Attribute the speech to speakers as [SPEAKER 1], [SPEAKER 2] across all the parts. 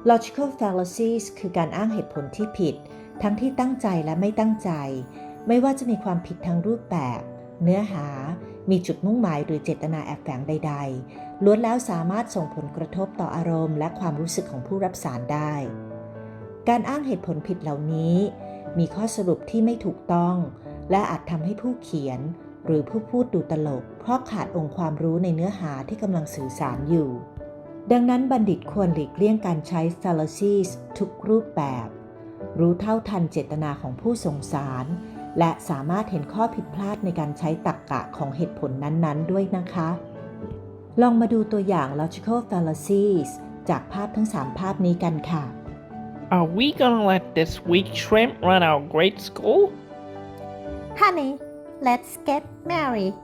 [SPEAKER 1] Logical fallacies คือการอ้างเหตุผลที่ผิดทั้งที่ตั้งใจและไม่ตั้งใจไม่ว่าจะมีความผิดทางรูปแบบเนื้อหามีจุดมุ่งหมายหรือเจตนาแอบแฝงใดๆล้วนแล้วสามารถส่งผลกระทบต่ออารมณ์และความรู้สึกของผู้รับสารได้การอ้างเหตุผลผิดเหล่านี้มีข้อสรุปที่ไม่ถูกต้องและอาจทำให้ผู้เขียนหรือผู้พูดดูตลกเพราะขาดองค์ความรู้ในเนื้อหาที่กำลังสื่อสารอยู่ดังนั้นบัณฑิตควรหลีกเลี่ยงการใช้ fallacies ทุกรูปแบบรู้เท่าทันเจตนาของผู้ส่งสารและสามารถเห็นข้อผิดพลาดในการใช้ตรรกะของเหตุผลนั้นๆด้วยนะคะลองมาดูตัวอย่าง logical fallacies จากภาพทั้ง 3 ภาพนี้กันค่ะ
[SPEAKER 2] Are we gonna let this weak shrimp run our great school?
[SPEAKER 3] Honey, let's get married.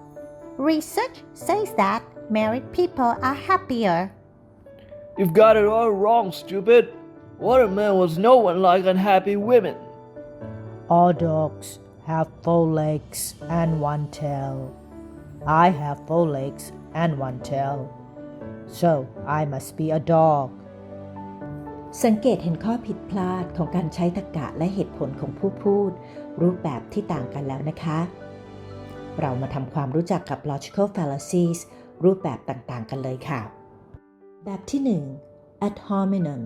[SPEAKER 3] Research says that married people are happier.
[SPEAKER 4] You've got it all wrong, stupid. Watermen was no one like unhappy women.
[SPEAKER 5] All dogs have 4 legs and 1 tail. I have 4 legs and 1 tail. So I must be a dog.
[SPEAKER 1] สังเกตเห็นข้อผิดพลาดของการใช้ตรรกะและเหตุผลของผู้พูดรูปแบบที่ต่างกันแล้วนะคะ เรามาทำความรู้จักกับ logical fallacies รูปแบบต่างๆกันเลยค่ะ แบบที่ 1 ad hominem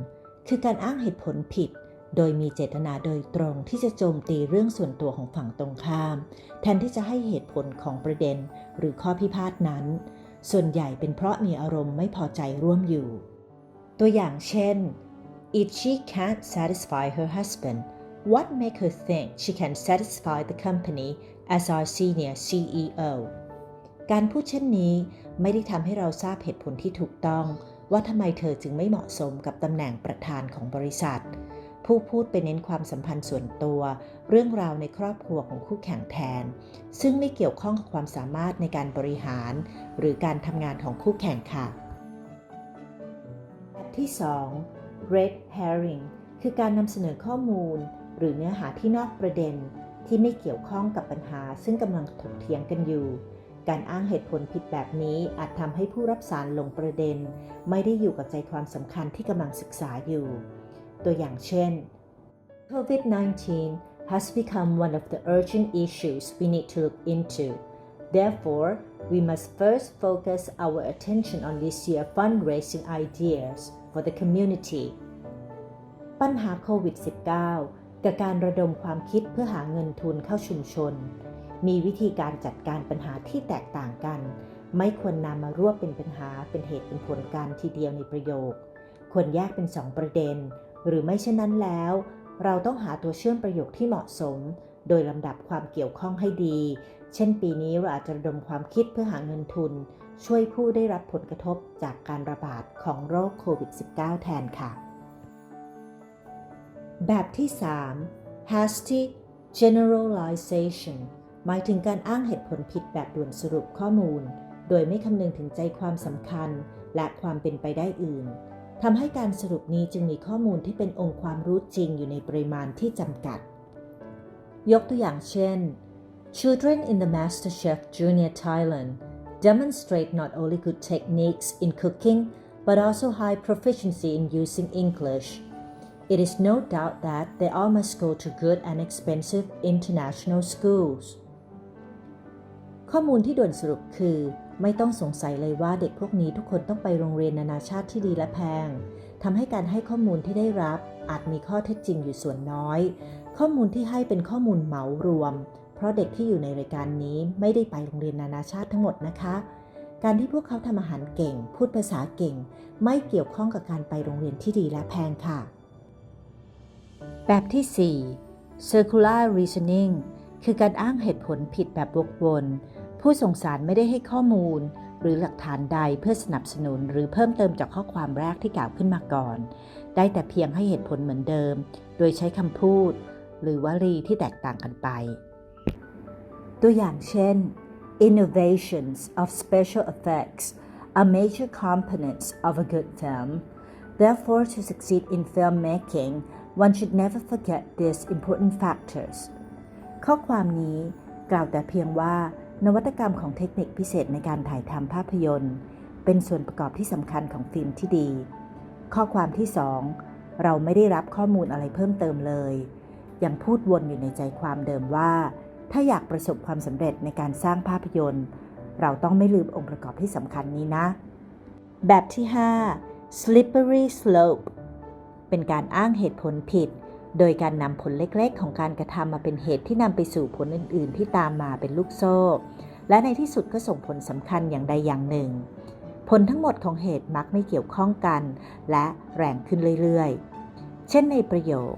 [SPEAKER 1] คือการอ้างเหตุผลผิดโดยมีเจตนาโดยตรงที่จะโจมตีเรื่องส่วนตัวของฝั่งตรงข้ามแทนที่จะให้เหตุผลของประเด็นหรือข้อพิพาทนั้นส่วนใหญ่เป็นเพราะมีอารมณ์ไม่พอใจร่วมอยู่ตัวอย่างเช่นIf she can't satisfy her husband, what makes her think she can satisfy the company as our senior CEO? การพูดเช่นนี้ไม่ได้ทำให้เราทราบเหตุผลที่ถูกต้องว่าทำไมเธอจึงไม่เหมาะสมกับตำแหน่งประธานของบริษัทผู้พูดไปเน้นความสัมพันธ์ส่วนตัวเรื่องราวในครอบครัวของคู่แข่งแทนซึ่งไม่เกี่ยวข้องกับความสามารถในการบริหารหรือการทำงานของคู่แข่งค่ะแบบที่ 2 red herring คือการนำเสนอข้อมูลหรือเนื้อหาที่นอกประเด็นที่ไม่เกี่ยวข้องกับปัญหาซึ่งกำลังถกเถียงกันอยู่การอ้างเหตุผลผิดแบบนี้อาจทำให้ผู้รับสารหลงประเด็นไม่ได้อยู่กับใจความสำคัญที่กำลังศึกษาอยู่ตัวอย่างเช่น COVID-19 has become one of the urgent issues we need to look into. Therefore, we must first focus our attention on this year's fundraising ideas for the community. ปัญหาโควิด -19 กับการระดมความคิดเพื่อหาเงินทุนเข้าชุมชนมีวิธีการจัดการปัญหาที่แตกต่างกันไม่ควรนำมารวบเป็นปัญหาเป็นเหตุเป็นผลกันทีเดียวในประโยคควรแยกเป็น2ประเด็นหรือไม่เช่นนั้นแล้วเราต้องหาตัวเชื่อมประโยคที่เหมาะสมโดยลำดับความเกี่ยวข้องให้ดีเช่นปีนี้เราอาจจะระดมความคิดเพื่อหาเงินทุนช่วยผู้ได้รับผลกระทบจากการระบาดของโรคโควิด -19 แทนค่ะแบบที่ 3 hasty generalization หมายถึงการอ้างเหตุผลผิดแบบด่วนสรุปข้อมูลโดยไม่คำนึงถึงใจความสำคัญและความเป็นไปได้อื่นทำให้การสรุปนี้จึงมีข้อมูลที่เป็นองค์ความรู้จริงอยู่ในปริมาณที่จำกัดยกตัวอย่างเช่น Children in the MasterChef Junior Thailand demonstrate not only good techniques in cooking but also high proficiency in using English. It is no doubt that they all must go to good and expensive international schools. ข้อมูลที่ด่วนสรุปคือไม่ต้องสงสัยเลยว่าเด็กพวกนี้ทุกคนต้องไปโรงเรียนนานาชาติที่ดีและแพงทำให้การให้ข้อมูลที่ได้รับอาจมีข้อเท็จจริงอยู่ส่วนน้อยข้อมูลที่ให้เป็นข้อมูลเหมารวมเพราะเด็กที่อยู่ในรายการนี้ไม่ได้ไปโรงเรียนนานาชาติทั้งหมดนะคะการที่พวกเขาทำอาหารเก่งพูดภาษาเก่งไม่เกี่ยวข้องกับการไปโรงเรียนที่ดีและแพงค่ะแบบที่ 4 circular reasoning คือการอ้างเหตุผลผิดแบบวกวนผู้ส่งสารไม่ได้ให้ข้อมูลหรือหลักฐานใดเพื่อสนับสนุนหรือเพิ่มเติมจากข้อความแรกที่กล่าวขึ้นมาก่อนได้แต่เพียงให้เหตุผลเหมือนเดิมโดยใช้คำพูดหรือวลีที่แตกต่างกันไปตัวอย่างเช่น Innovations of special effects are major components of a good film. Therefore, to succeed in filmmaking, one should never forget these important factors. ข้อความนี้กล่าวแต่เพียงว่านวัตกรรมของเทคนิคพิเศษในการถ่ายทำภาพยนตร์เป็นส่วนประกอบที่สำคัญของฟิล์มที่ดีข้อความที่ 2 เราไม่ได้รับข้อมูลอะไรเพิ่มเติมเลยยังพูดวนอยู่ในใจความเดิมว่าถ้าอยากประสบความสำเร็จในการสร้างภาพยนตร์เราต้องไม่ลืมองค์ประกอบที่สำคัญนี้นะแบบที่ 5 slippery slope เป็นการอ้างเหตุผลผิดโดยการนำผลเล็กๆของการกระทำมาเป็นเหตุที่นำไปสู่ผลอื่นๆที่ตามมาเป็นลูกโซ่และในที่สุดก็ส่งผลสำคัญอย่างใดอย่างหนึ่งผลทั้งหมดของเหตุมักไม่เกี่ยวข้องกันและแรงขึ้นเรื่อยๆเช่นในประโยค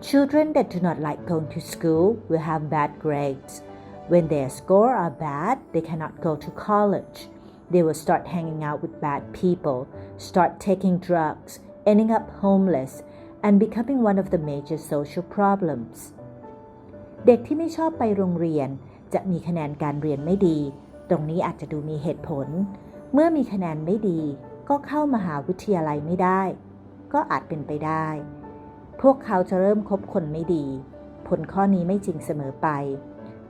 [SPEAKER 1] Children that do not like going to school will have bad grades. When their scores are bad, they cannot go to college. They will start hanging out with bad people, start taking drugs, ending up homeless, and becoming one of the major social problems. เด็กที่ไม่ชอบไปโรงเรียนจะมีคะแนนการเรียนไม่ดีตรงนี้อาจจะดูมีเหตุผลเมื่อมีคะแนนไม่ดีก็เข้ามหาวิทยาลัยไม่ได้ก็อาจเป็นไปได้พวกเขาจะเริ่มคบคนไม่ดีผลข้อนี้ไม่จริงเสมอไป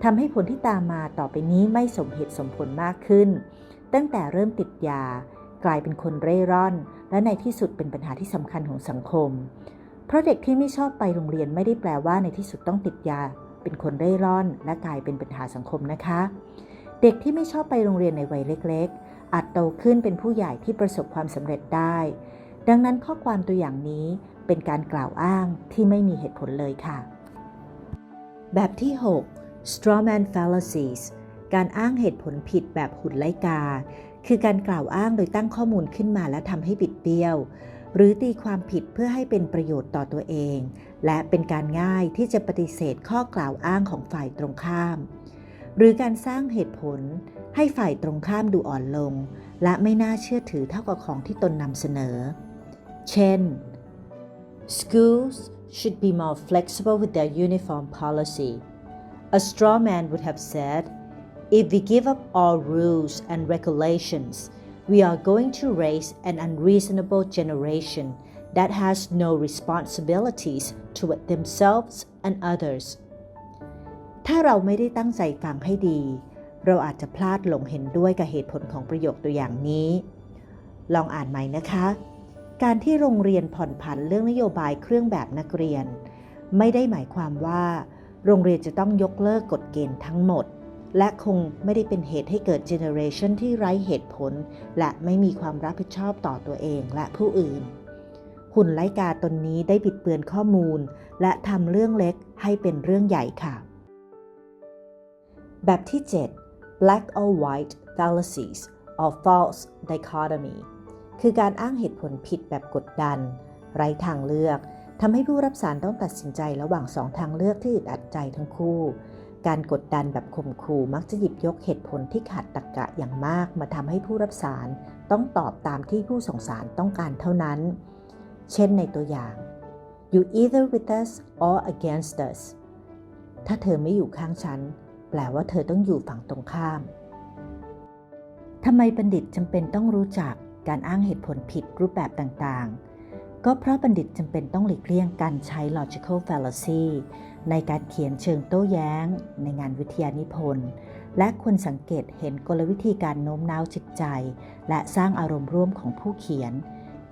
[SPEAKER 1] ทำให้ผลที่ตามมาต่อไปนี้ไม่สมเหตุสมผลมากขึ้นตั้งแต่เริ่มติดยากลายเป็นคนเร่ร่อนและในที่สุดเป็นปัญหาที่สำคัญของสังคมเพราะเด็กที่ไม่ชอบไปโรงเรียนไม่ได้แปลว่าในที่สุดต้องติดยาเป็นคนเร่ร่อนและกลายเป็นปัญหาสังคมนะคะเด็กที่ไม่ชอบไปโรงเรียนในวัยเล็กๆอาจโตขึ้นเป็นผู้ใหญ่ที่ประสบความสำเร็จได้ดังนั้นข้อความตัวอย่างนี้เป็นการกล่าวอ้างที่ไม่มีเหตุผลเลยค่ะแบบที่ 6 strawman fallacies การอ้างเหตุผลผิดแบบหุ่นไล่กาคือการกล่าวอ้างโดยตั้งข้อมูลขึ้นมาและทำให้บิดเบี้ยวหรือตีความผิดเพื่อให้เป็นประโยชน์ต่อตัวเองและเป็นการง่ายที่จะปฏิเสธข้อกล่าวอ้างของฝ่ายตรงข้ามหรือการสร้างเหตุผลให้ฝ่ายตรงข้ามดูอ่อนลงและไม่น่าเชื่อถือเท่ากับของที่ตนนำเสนอเช่น Schools should be more flexible with their uniform policy. A straw man would have said, if we give up all rules and regulations, we are going to raise an unreasonable generation that has no responsibilities toward themselves and others. ถ้าเราไม่ได้ตั้งใจฟังให้ดีเราอาจจะพลาดหลงเห็นด้วยกับเหตุผลของประโยคตัวอย่างนี้ลองอ่านใหม่นะคะการที่โรงเรียนผ่อนผันเรื่องนโยบายเครื่องแบบนักเรียนไม่ได้หมายความว่าโรงเรียนจะต้องยกเลิกกฎเกณฑ์ทั้งหมดและคงไม่ได้เป็นเหตุให้เกิดเจเนอเรชันที่ไร้เหตุผลและไม่มีความรับผิดชอบต่อตัวเองและผู้อื่นหุ่นไล่กาตนนี้ได้บิดเบือนข้อมูลและทำเรื่องเล็กให้เป็นเรื่องใหญ่ค่ะแบบที่ 7 black or white fallacies or false dichotomy คือการอ้างเหตุผลผิดแบบกดดันไร้ทางเลือกทำให้ผู้รับสารต้องตัดสินใจระหว่าง2ทางเลือกที่อึดอัดใจทั้งคู่การกดดันแบบข่มขู่มักจะหยิบยกเหตุผลที่ขาดตรรกะอย่างมากมาทำให้ผู้รับสารต้องตอบตามที่ผู้ส่งสารต้องการเท่านั้นเช่นในตัวอย่าง You either with us or against us ถ้าเธอไม่อยู่ข้างฉันแปลว่าเธอต้องอยู่ฝั่งตรงข้ามทำไมบัณฑิตจำเป็นต้องรู้จักการอ้างเหตุผลผิดรูปแบบต่างๆก็เพราะบัณฑิตจำเป็นต้องหลีกเลี่ยงการใช้ logical fallacy ในการเขียนเชิงโต้แย้งในงานวิทยานิพนธ์และควรสังเกตเห็นกลวิธีการโน้มน้าวจิตใจและสร้างอารมณ์ร่วมของผู้เขียน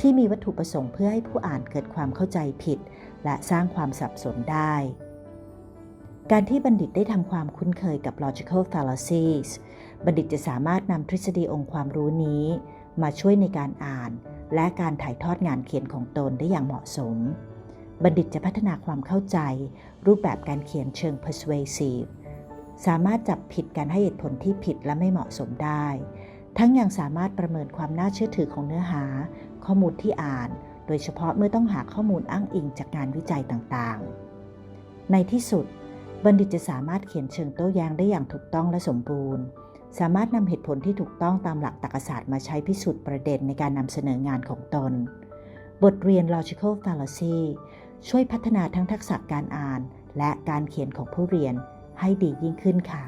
[SPEAKER 1] ที่มีวัตถุประสงค์เพื่อให้ผู้อ่านเกิดความเข้าใจผิดและสร้างความสับสนได้การที่บัณฑิตได้ทำความคุ้นเคยกับ logical fallacies บัณฑิตจะสามารถนำทฤษฎีองค์ความรู้นี้มาช่วยในการอ่านและการถ่ายทอดงานเขียนของตนได้อย่างเหมาะสมบัณฑิตจะพัฒนาความเข้าใจรูปแบบการเขียนเชิง persuasive สามารถจับผิดการให้เหตุผลที่ผิดและไม่เหมาะสมได้ทั้งยังสามารถประเมินความน่าเชื่อถือของเนื้อหาข้อมูลที่อ่านโดยเฉพาะเมื่อต้องหาข้อมูลอ้างอิงจากงานวิจัยต่างๆในที่สุดบัณฑิตจะสามารถเขียนเชิงโต้แย้งได้อย่างถูกต้องและสมบูรณ์สามารถนำเหตุผลที่ถูกต้องตามหลักตรรกศาสตร์มาใช้พิสูจน์ประเด็นในการนำเสนองานของตนบทเรียน logical fallacy ช่วยพัฒนาทั้งทักษะการอ่านและการเขียนของผู้เรียนให้ดียิ่งขึ้นค่ะ